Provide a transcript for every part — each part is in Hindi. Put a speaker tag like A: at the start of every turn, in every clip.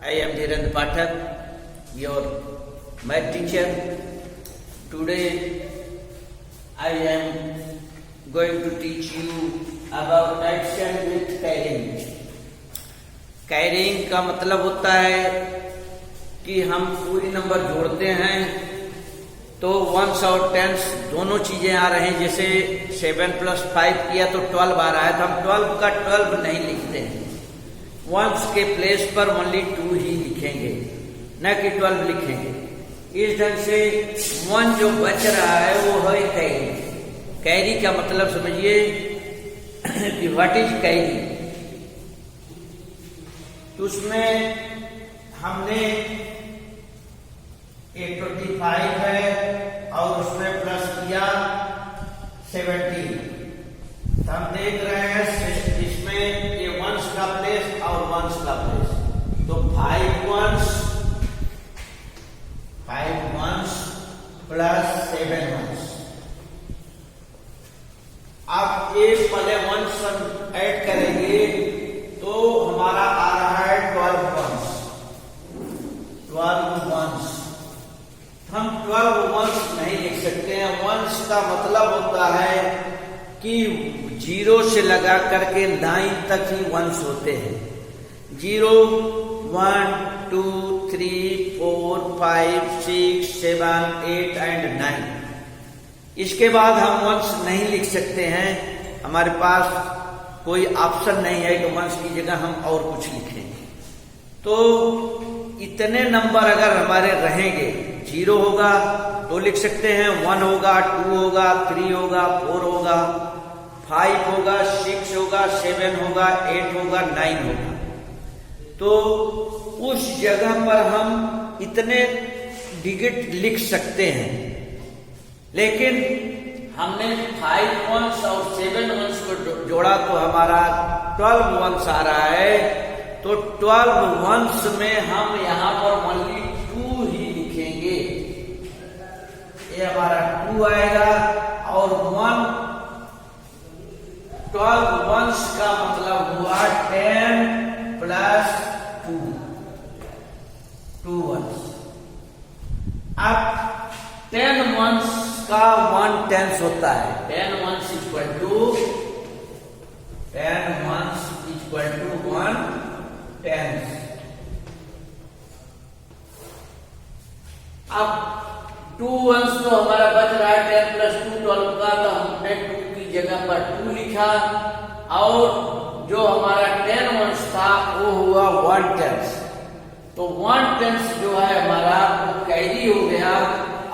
A: I am Dhirendra Pathak, your math teacher. Today I am going to teach you about addition with carrying. Carrying का मतलब होता है कि हम पूरी नंबर जोड़ते हैं तो वंस और टेंस दोनों चीजें आ रहे हैं। जैसे 7 + 5 किया तो 12 आ रहा है, तो हम 12 का 12 नहीं लिखते हैं। वंस के प्लेस पर ओनली 2 ही लिखेंगे, न कि 12 लिखेंगे। इस ढंग से 1 जो बच रहा है वो है कैरी। कैरी का मतलब समझिए कि व्हाट इज कैरी। तो उसमें हमने 25 है और उसमें प्लस किया 17। तो हम देख रहे हैं इसमें ये वंस का प्लेस और वंस का प्लेस, तो 5 वंस प्लस 7 वंस। अब ये पहले वंस ऐड करेंगे तो हमारा आ रहा है 12 वंस। 12 वंस हम 12 वंस नहीं लिख सकते हैं। वंस का मतलब होता है कि 0 से लगा करके 9 तक ही वंस होते हैं। 0 1 2 3 4 5 6 7 8 एंड 9। इसके बाद हम वंस नहीं लिख सकते हैं। हमारे पास कोई ऑप्शन नहीं है कि वंस की जगह हम और कुछ लिखें। तो इतने नंबर अगर हमारे रहेंगे, 0 होगा तो लिख सकते हैं, 1 होगा, 2 होगा, 3 होगा, 4 होगा, 5 होगा, 6 होगा, 7 होगा, 8 होगा, 9 होगा। तो उस जगह पर हम इतने डिजिट लिख सकते हैं। लेकिन हमने 5 वंस और 7 वंस को जोड़ा तो हमारा 12 वंस आ रहा है। तो 12 वंस में हम यहां पर ओनली 2 ही लिखेंगे। ये हमारा 2 आएगा और 12 वंस का मतलब हुआ 10 प्लस 2 वंस। अब 10 वंस का 1 टेंस होता है। 10 वंस इक्वल टू 1 टेंस। अब 2 वंस तो हमारा बच रहा है 10 प्लस 2 12 का, तो हमने 2 की जगह पर 2 लिखा और जो हमारा 10 वंस था वो हुआ 1 टेंस। तो 1 टेंस जो है हमारा वो कैरी हो गया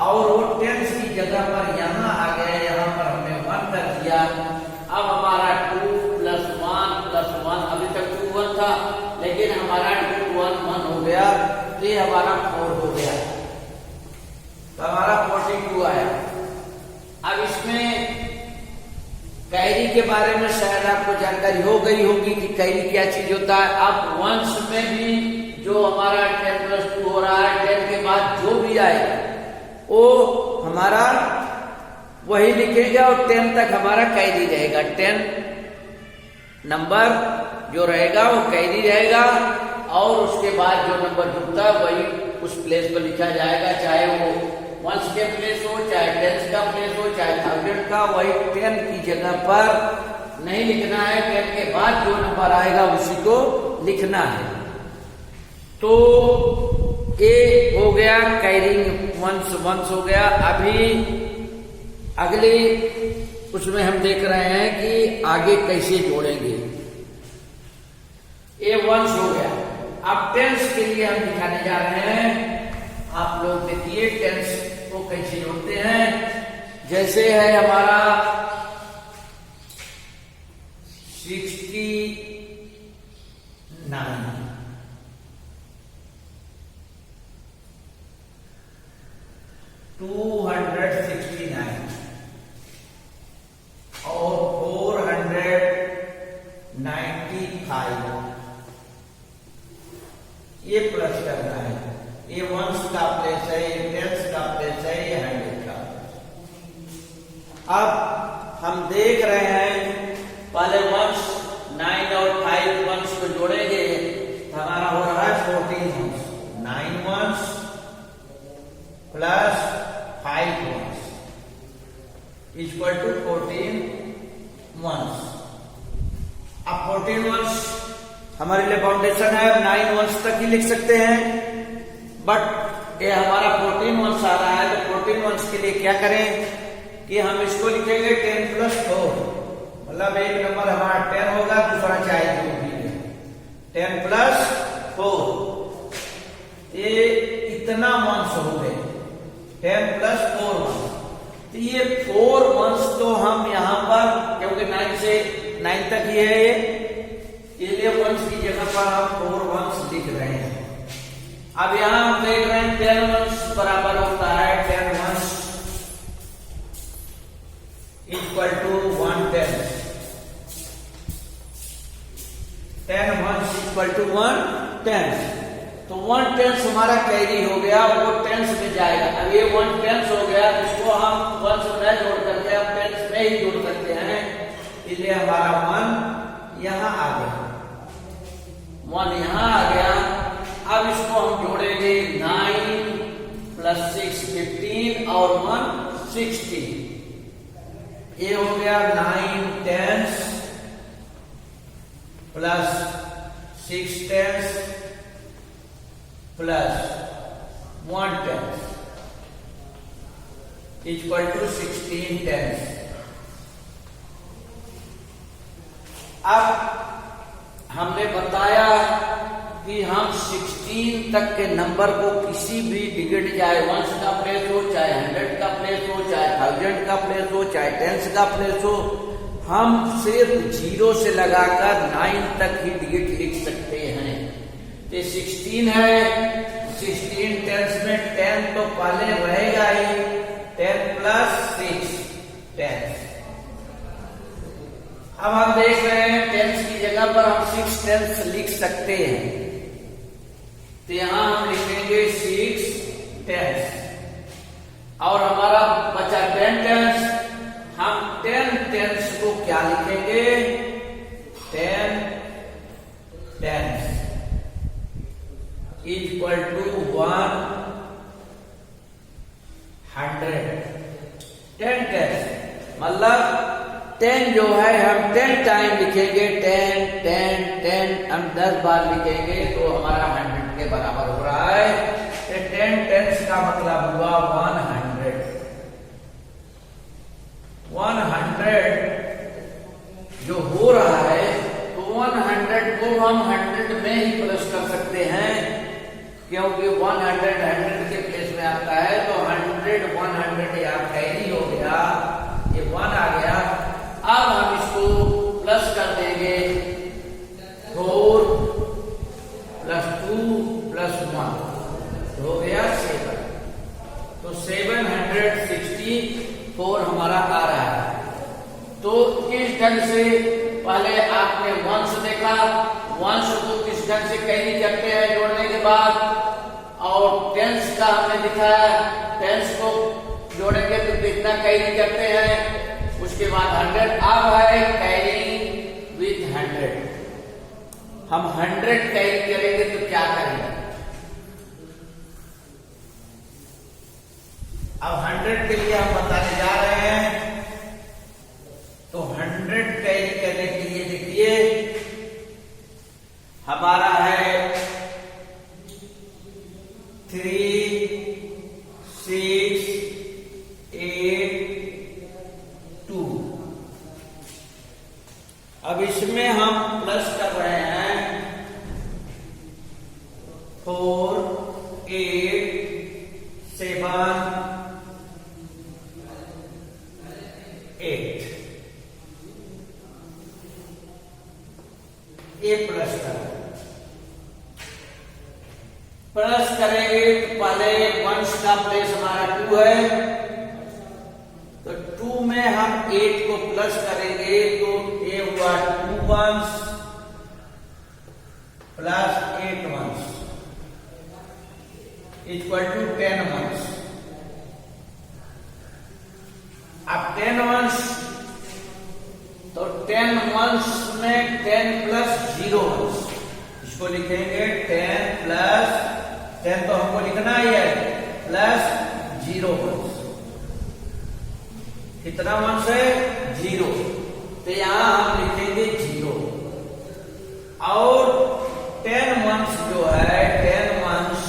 A: और वो टेंस की जगह पर यहाँ आ गया। यहाँ पर हमने 1 कर दिया। अब हमारा 2 + 1 अभी तक 2 1 था, लेकिन हमारा 2 1 हो गया, तो ये हमारा 4 हो गया। तो हमारा 42 आया। अब इसमें कैरी के बारे में शायद आपको जानकारी हो गई होगी कि कैरी क्या चीज होता है। अब वंस में भी जो हमारा 10 + 2 हो रहा है, 10 के बाद जो भी आए वो हमारा वही लिखेंगे और 10 तक हमारा कैरी रहेगा। 10 नंबर जो रहेगा वो कैरी रहेगा और उसके बाद जो नंबर जुड़ता है वही उस प्लेस पर लिखा जाएगा, चाहे वो वंस के प्लेस हो, चाहे टेंस का प्लेस हो, चाहे 1000 का। वही 10 की जगह पर नहीं लिखना है, 10 के बाद जो नंबर आएगा उसी को लिखना है। तो ये हो गया कैरिंग वंस हो गया। अभी अगले उसमें हम देख रहे हैं कि आगे कैसे जोड़ेंगे। ये वंस हो गया। अब टेंस के लिए हम दिखाने जा रहे हैं। आप लोग देखिए टेंस को कैसे जोड़ते हैं। जैसे है हमारा 69, 269 और 495। ये प्लस करना है। ये वंस का प्लेस है, ये टेंस का प्लेस है, ये 100 का। अब हम देख रहे हैं पहले वंस 9 और 5 वंस को जोड़ेंगे, हमारा हो रहा है 40। Ones, 9 ones plus 5 ones equal to 14 ones. अब 14 वंस हमारे लिए फाउंडेशन है, 9 वंस तक ही लिख सकते हैं, बट ये हमारा 14 वंस आ रहा है, तो 14 वंस के लिए क्या करें कि हम इसको लिखेंगे 10 प्लस 4, मतलब एक नंबर हमारा 10 होगा, दूसरा चाहे जो भी है, 10 प्लस 4, ये इतना वंस हो गए, 10 प्लस 4 वंस। तो ये 4 वंस तो हम यहाँ पर, क्योंकि 9 से 9 तक ही है ये वंस की जगह पर हम 4 वंस लिख रहे हैं। अब यहां हम देख रहे हैं 10 वंस बराबर होता है 10 ones equal to 1/10, 10 ones equal to 1/10। तो 1/10 हमारा कैरी हो गया, वो टेंस में जाएगा। अब ये 1/10 हो गया, इसको हम वंस में जोड़ करके अब टेंस में ही जोड़ सकते हैं, इसलिए हमारा 1 यहां आ गया, 1 यहां आ गया। अब इसको हम जोड़ेंगे 9 प्लस 6 15 और 1 16, ये हो गया 9 tens plus 6 tens plus 1 tens equal to 16 tens. अब हमने बताया कि हम 16 तक के नंबर को किसी भी डिजिट, चाहे 1 का प्लेस हो, चाहे 100 का प्लेस हो, चाहे 1000 का प्लेस हो, चाहे 10 का प्लेस हो, हम सिर्फ 0 से लगाकर 9 तक ही डिजिट लिख सकते हैं। ये 16 है, 16 टेंस में 10 तो पहले रहेगा ही, 10 प्लस 6 10। अब हम देख रहे हैं टेंस की जगह पर हम 6 टेंस लिख सकते हैं, तो यहां हम लिखेंगे 6 टेंस और हमारा बचा 10 टेंस। हम 10 टेंस को क्या लिखेंगे, 10 टेंस इक्वल टू 100, 10 टेंस मतलब 10 जो है हम 10 टाइम लिखेंगे, 10 10 10 हम 10 बार लिखेंगे तो हमारा 100 के बराबर हो रहा है। 10 टेंस का मतलब हुआ 100। 100 जो हो रहा है तो 100 को हम 100 में ही प्लस कर सकते हैं, क्योंकि 100 100 के प्लेस में आता है, तो 100 100 यहाँ कैरी हो गया, ये 1 आ गया। अब हम इसको प्लस कर देंगे, 4 प्लस 2 प्लस 1 हो गया 7, तो 764 हमारा आ रहा है। तो किस ढंग से, पहले आपने वंश देखा, वंश को किस ढंग से कैरी करते हैं जोड़ने के बाद, और टेंस का हमने दिखाया, टेंस को जोड़ेंगे तो कितना कैरी करते हैं, उसके बाद 100। अब है कैरी विथ 100, हम 100 कैरी करेंगे तो क्या करेंगे, अब 100 के लिए हम बताने जा रहे हैं। तो 100 कैरी करने के लिए देखिए हमारा है 3 6 8 2। अब इसमें हम प्लस कर रहे हैं 4 8 7 8, ये प्लस करेंगे तो पहले वंश का प्लेस हमारा 2 है, तो 2 में हम 8 को प्लस करेंगे, तो ये हुआ 2 वंश प्लस 8 वंश इक्वल टू 10 वंश। अब 10 वंश, तो 10 वंश में 10 प्लस 0 वंश, इसको लिखेंगे 10 प्लस 10 तो हमको लिखना ही है प्लस 0 वंश। कितना वंश है 0, तो यहां हम लिखेंगे 0। और 10 वंश जो है 10 वंश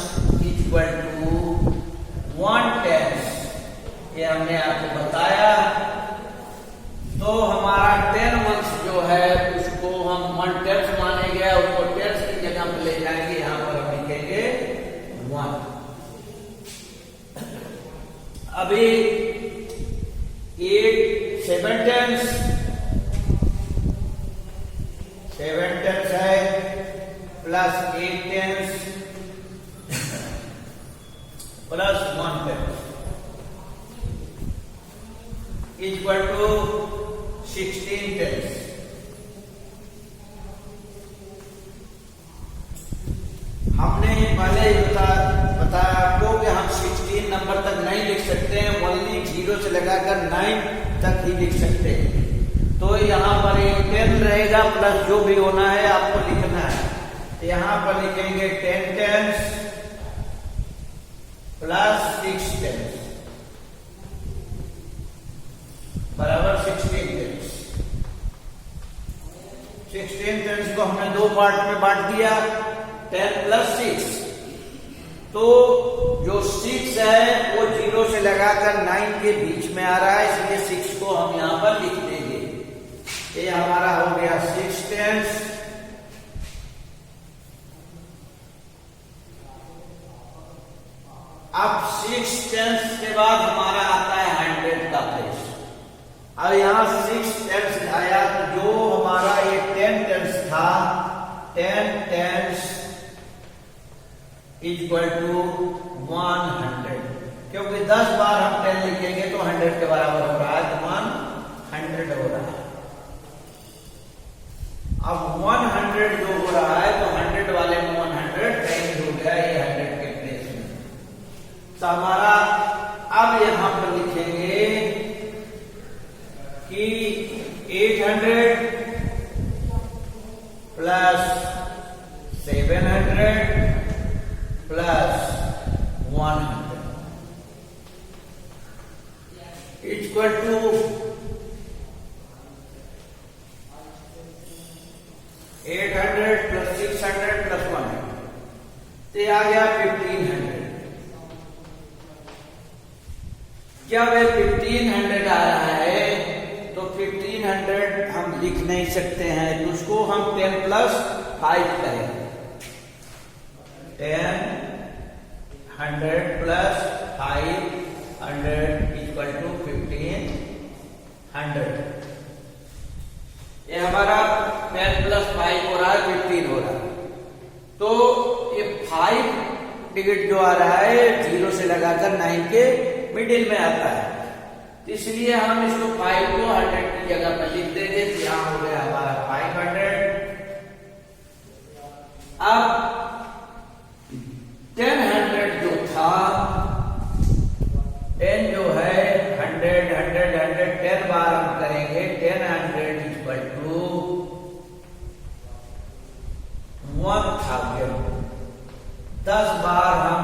A: इक्वल टू 1/10, ये हमने आपको बताया। तो हमारा 10 वंश जो है उसको हम 1/10 मानेंगे, उसको 10 की जगह पे ले जाएंगे, यहां पर हम लिखेंगे 1। अभी 7 10 है प्लस 8 10 प्लस 1 10 इक्वल टू 16 10। हमने पहले ही बताया आपको कि हम 16 नंबर तक नहीं लिख सकते हैं, ओनली 0 से लगाकर 9 तक ही लिख सकते हैं। तो यहाँ पर एक 10 रहेगा प्लस जो भी होना है आपको लिखना है। यहाँ पर लिखेंगे 10 10 प्लस 6 10 बराबर 16 10। 16 10 को हमने दो पार्ट में बांट दिया, 10 प्लस 6। तो जो 6 है वो 0 से लगाकर 9 के बीच में आ रहा है, इसलिए 6 को हम यहां पर लिख देंगे। ये हमारा हो गया 6 10। अब 6 10 के बाद हमारा आता है 100 का प्लेस। अब यहां 6 10 आया तो जो हमारा ये 10 10 था 10 10 इक्वल टू 100, क्योंकि 10 बार हम 10 लिखेंगे तो 100 के बराबर हो रहा है, तो 100 हो रहा है। अब 100 जो हो रहा है तो 100 वाले में 100 चेंज हो गया, ये 100 के प्लेस में। तो हमारा अब यहां पर लिखेंगे कि 800 plus 700 plus 100 equal to 800 plus 600 plus 100, तो आ गया 1500। जब ये 1500 आ रहा है तो 1500 हम लिख नहीं सकते हैं, तो उसको हम 10 प्लस 5 करेंगे। 10 100 प्लस 500 इक्वल टू 1500। ये हमारा 10 प्लस 5 हो रहा है 15 हो रहा है। तो ये 5 डिजिट जो आ रहा है 0 से लगाकर 9 के मिडिल में आता है, तो इसलिए हम इसको 5 को 100 की जगह पर लिख देंगे। यहां हो गया हमारा 500। अब 10 जो था 10 जो है 100 100 100 10 बार हम करेंगे, 10 इक्वल टू 1000। 10 बार हम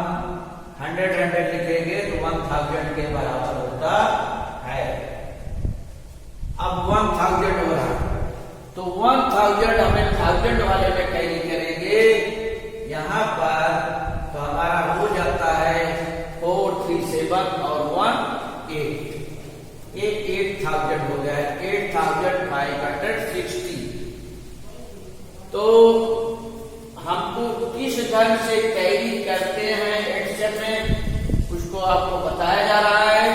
A: 100 लिखेंगे तो 1000 के बराबर होता है। अब 1000 हो रहा है तो 1000 हमें 1000 वाले में कैरी करेंगे यहां पर, तो हमारा हो जाता है 4 3 7 और 1 8। ये 8000 हो गया, 8560। तो हमको किस ढंग से कैरी करते हैं एक्शन में उसको आपको बताया जा रहा है।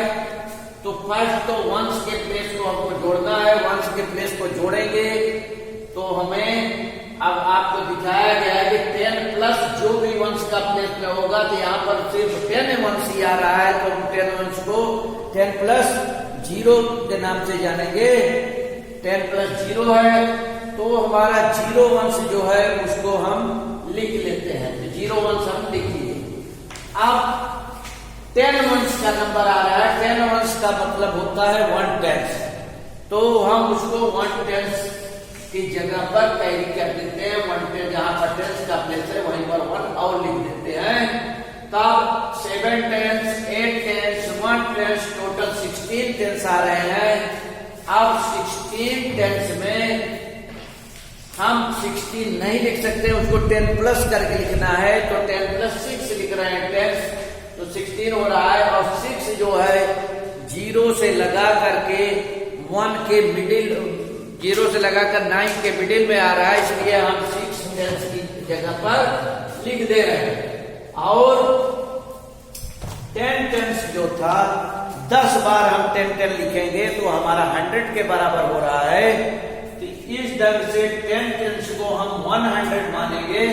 A: तो फर्स्ट तो वंश के प्लेस को हमको जोड़ना है, वंश के प्लेस को जोड़ेंगे तो हमें अब आपको दिखाया गया है कि 10 प्लस जो भी वंश का प्लेस में होगा, तो यहाँ पर सिर्फ 10 वंश ही आ रहा है, तो 10 वंश को 10 प्लस 0 के नाम से जानेंगे। 10 प्लस 0 है तो हमारा 0 वंश जो है उसको हम लिख लेते हैं, तो 0 वंश हम लिखिए। अब 10 वंश का नंबर आ रहा है, 10 वंश का मतलब होता है 1/10, तो हम उसको 1/10 की जगह पर कैरी कर देते हैं, 1 टेंस जहां पर टेंस का प्लेस है वहीं पर 1 और लिख देते हैं। तब 7 tens, 8 tens, 1 tens, total 16 tens आ रहे हैं। अब 16 टेंस में हम 16 नहीं लिख सकते, उसको 10 प्लस करके लिखना है, तो 10 प्लस 6 लिख रहे हैं टेंस, तो 16 हो रहा है। और 6 जो है 0 से लगा करके 1 के मिडिल, 0 से लगाकर 9 के मिडिल में आ रहा है, इसलिए हम 6 टेंस की जगह पर लिख दे रहे हैं। और 10 टेंस जो था 10 बार हम 10 लिखेंगे तो हमारा 100 के बराबर हो रहा है। तो इस ढंग से 10 टेंस को हम 100 मानेंगे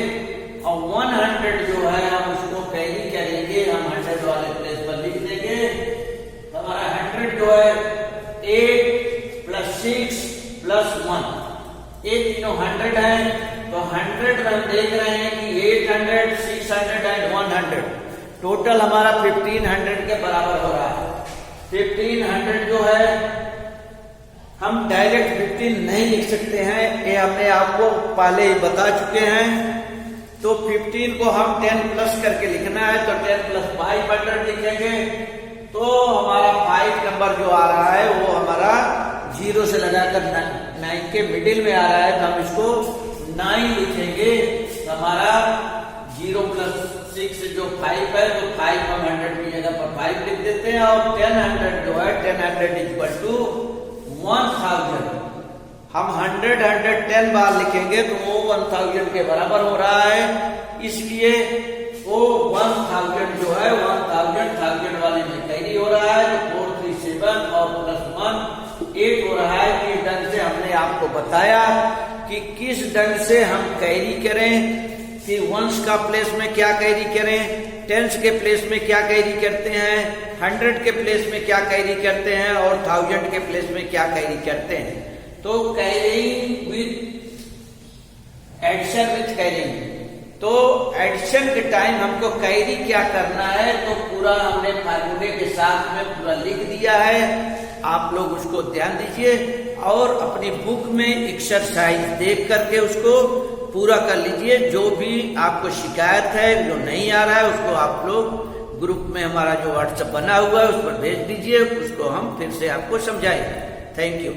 A: और 100 जो है हम उसको कैरी करेंगे, हम 100 वाले प्लेस पर लिख देंगे। हमारा 100 जो है 8 प्लस 6 प्लस 1, ये तीनों 100 है। तो 100 में हम देख रहे हैं कि 800, 600 एंड 100 टोटल हमारा 1500 के बराबर हो रहा है। 1500 जो है हम डायरेक्ट 15 नहीं लिख सकते हैं, ये हमने आपको पहले ही बता चुके हैं। तो 15 को हम 10 प्लस करके लिखना है, तो 10 प्लस 500 लिखेंगे। तो हमारा 5 नंबर जो आ रहा है वो हमारा 0 से लगाकर 9 के मिडिल में आ रहा है, तो हम इसको 9 लिखेंगे। तो हमारा 0 प्लस 6 जो 5 है, तो 5 हम 100 की जगह पर 5 लिख देते हैं। और 1000 जो है 1000 इक्वल टू 1000, हम 110 बार लिखेंगे तो वो 1000 के बराबर हो रहा है, इसलिए वो 1000 जो है 1000 वाले में कैरी हो रहा है। तो 4 3 7 और प्लस 1 8 हो रहा है। इस ढंग से हमने आपको बताया कि किस ढंग से हम कैरी करें, कि वंस का प्लेस में क्या कैरी करें, टेंस के प्लेस में क्या कैरी करते हैं, 100 के प्लेस में क्या कैरी करते हैं और 1000 के प्लेस में क्या कैरी करते हैं। तो carrying with addition with carrying, तो एडिशन के टाइम हमको कैरी क्या करना है, तो पूरा हमने फार्मूले के साथ में पूरा लिख दिया है। आप लोग उसको ध्यान दीजिए और अपनी बुक में एक्सरसाइज देख करके उसको पूरा कर लीजिए। जो भी आपको शिकायत है, जो नहीं आ रहा है, उसको आप लोग ग्रुप में हमारा जो व्हाट्सएप बना हुआ है उस पर भेज दीजिए, उसको हम फिर से आपको समझाएंगे। Thank you.